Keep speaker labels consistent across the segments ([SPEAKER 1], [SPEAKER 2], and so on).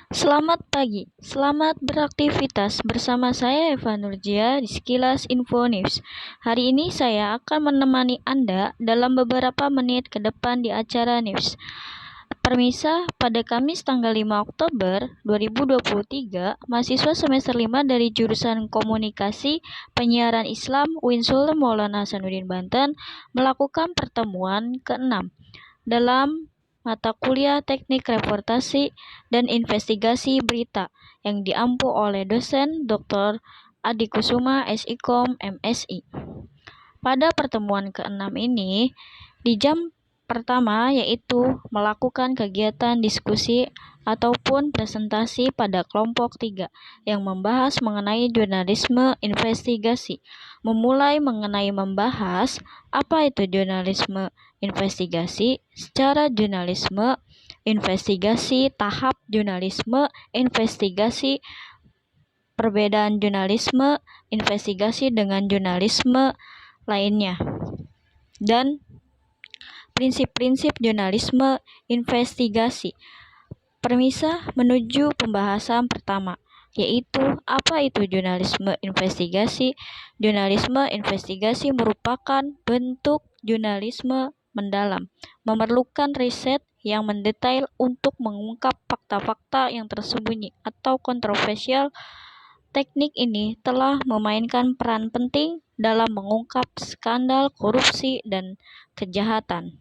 [SPEAKER 1] Selamat pagi, selamat beraktivitas bersama saya Eva Nurjia di Sekilas Info News. Hari ini saya akan menemani Anda dalam beberapa menit ke depan di acara news. Permisa, pada Kamis tanggal 5 Oktober 2023, mahasiswa semester 5 dari jurusan Komunikasi Penyiaran Islam Winsul Maulana Hasanuddin Banten melakukan pertemuan ke-6 dalam mata kuliah Teknik Reportasi dan Investigasi Berita yang diampu oleh dosen Dr. Adi Kusuma SIKOM MSI. Pada pertemuan ke-6 ini, di jam pertama yaitu melakukan kegiatan diskusi ataupun presentasi pada kelompok 3 yang membahas mengenai jurnalisme investigasi. Memulai mengenai membahas apa itu jurnalisme investigasi, secara jurnalisme investigasi, tahap jurnalisme investigasi, perbedaan jurnalisme investigasi dengan jurnalisme lainnya, dan prinsip-prinsip jurnalisme investigasi. Permisa menuju pembahasan pertama, yaitu apa itu jurnalisme investigasi. Jurnalisme investigasi merupakan bentuk jurnalisme mendalam, memerlukan riset yang mendetail untuk mengungkap fakta-fakta yang tersembunyi atau kontroversial. Teknik ini telah memainkan peran penting dalam mengungkap skandal korupsi dan kejahatan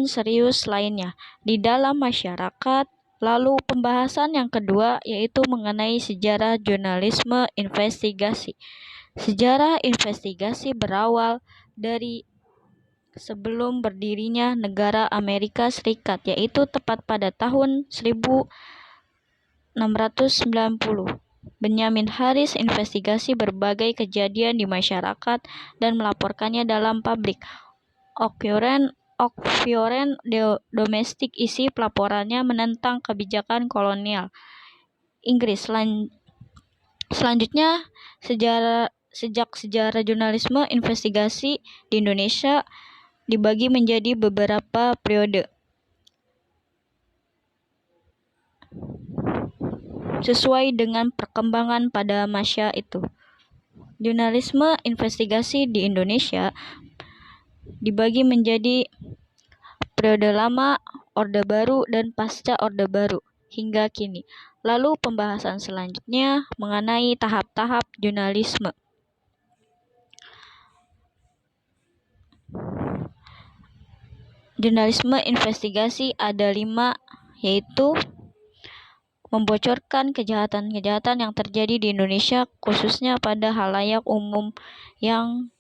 [SPEAKER 1] serius lainnya di dalam masyarakat. Lalu pembahasan yang kedua yaitu mengenai sejarah jurnalisme investigasi. Sejarah investigasi berawal dari sebelum berdirinya negara Amerika Serikat, yaitu tepat pada tahun 1690. Benjamin Harris investigasi berbagai kejadian di masyarakat dan melaporkannya dalam publik. Occurrence domestik, isi pelaporannya menentang kebijakan kolonial Inggris. Selanjutnya, sejak sejarah jurnalisme investigasi di Indonesia dibagi menjadi beberapa periode sesuai dengan perkembangan pada masa itu. Jurnalisme investigasi di Indonesia dibagi menjadi periode lama, Orde Baru, dan pasca Orde Baru hingga kini. Lalu pembahasan selanjutnya mengenai tahap-tahap jurnalisme. Jurnalisme investigasi ada 5, yaitu membocorkan kejahatan-kejahatan yang terjadi di Indonesia, khususnya pada halayak umum yang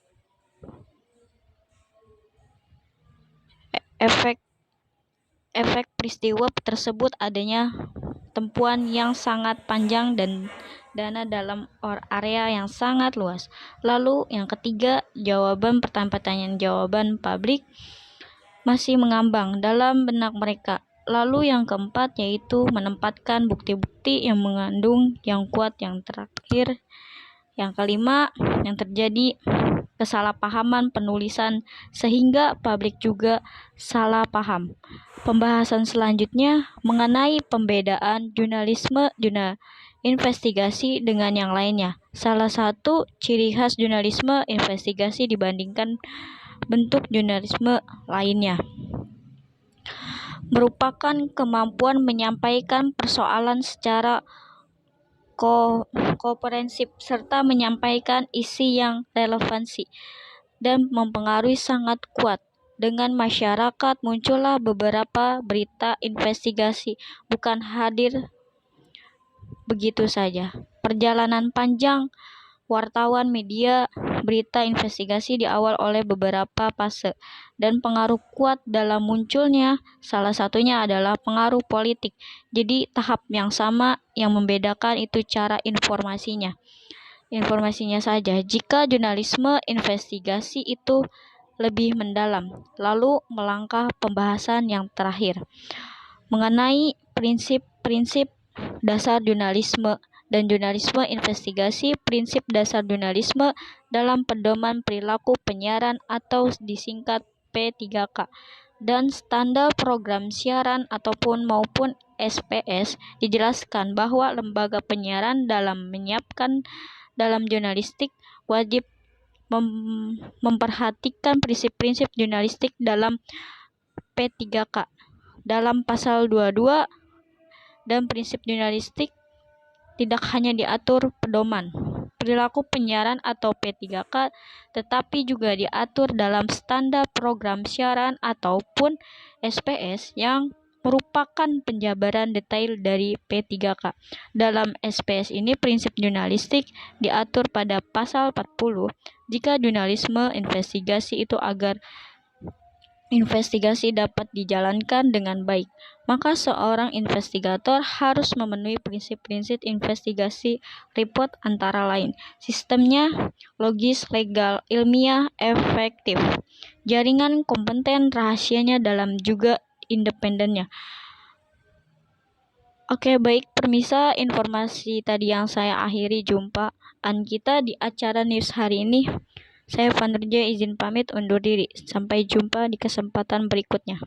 [SPEAKER 1] efek peristiwa tersebut adanya tempuan yang sangat panjang dan dana dalam area yang sangat luas. Lalu yang ketiga, jawaban publik masih mengambang dalam benak mereka. Lalu yang keempat yaitu menempatkan bukti-bukti yang mengandung yang kuat. Yang terakhir, yang kelima, yang terjadi kesalahpahaman penulisan sehingga publik juga salah paham. Pembahasan selanjutnya mengenai pembedaan jurnalisme investigasi dengan yang lainnya. Salah satu ciri khas jurnalisme investigasi dibandingkan bentuk jurnalisme lainnya merupakan kemampuan menyampaikan persoalan secara komprehensif serta menyampaikan isi yang relevansi dan mempengaruhi sangat kuat. Dengan masyarakat muncullah beberapa berita investigasi, bukan hadir begitu saja. Perjalanan panjang wartawan media berita investigasi di awal oleh beberapa fase dan pengaruh kuat dalam munculnya. Salah satunya adalah pengaruh politik. Jadi tahap yang sama, yang membedakan itu cara informasinya saja. Jika jurnalisme investigasi itu lebih mendalam. Lalu melangkah pembahasan yang terakhir mengenai prinsip-prinsip dasar jurnalisme dan jurnalisme investigasi. Prinsip dasar jurnalisme dalam pedoman perilaku penyiaran atau disingkat P3K dan standar program siaran maupun SPS dijelaskan bahwa lembaga penyiaran dalam menyiapkan dalam jurnalistik wajib memperhatikan prinsip-prinsip jurnalistik dalam P3K dalam pasal 22, dan prinsip jurnalistik tidak hanya diatur pedoman perilaku penyiaran atau P3K, tetapi juga diatur dalam standar program siaran ataupun SPS yang merupakan penjabaran detail dari P3K. Dalam SPS ini prinsip jurnalistik diatur pada pasal 40 jika jurnalisme investigasi itu agar investigasi dapat dijalankan dengan baik, maka seorang investigator harus memenuhi prinsip-prinsip investigasi report antara lain. Sistemnya logis, legal, ilmiah, efektif, jaringan kompeten, rahasianya dalam juga independennya. Oke, baik permisa, informasi tadi yang saya akhiri jumpaan kita di acara news hari ini. Saya Vanurja izin pamit undur diri. Sampai jumpa di kesempatan berikutnya.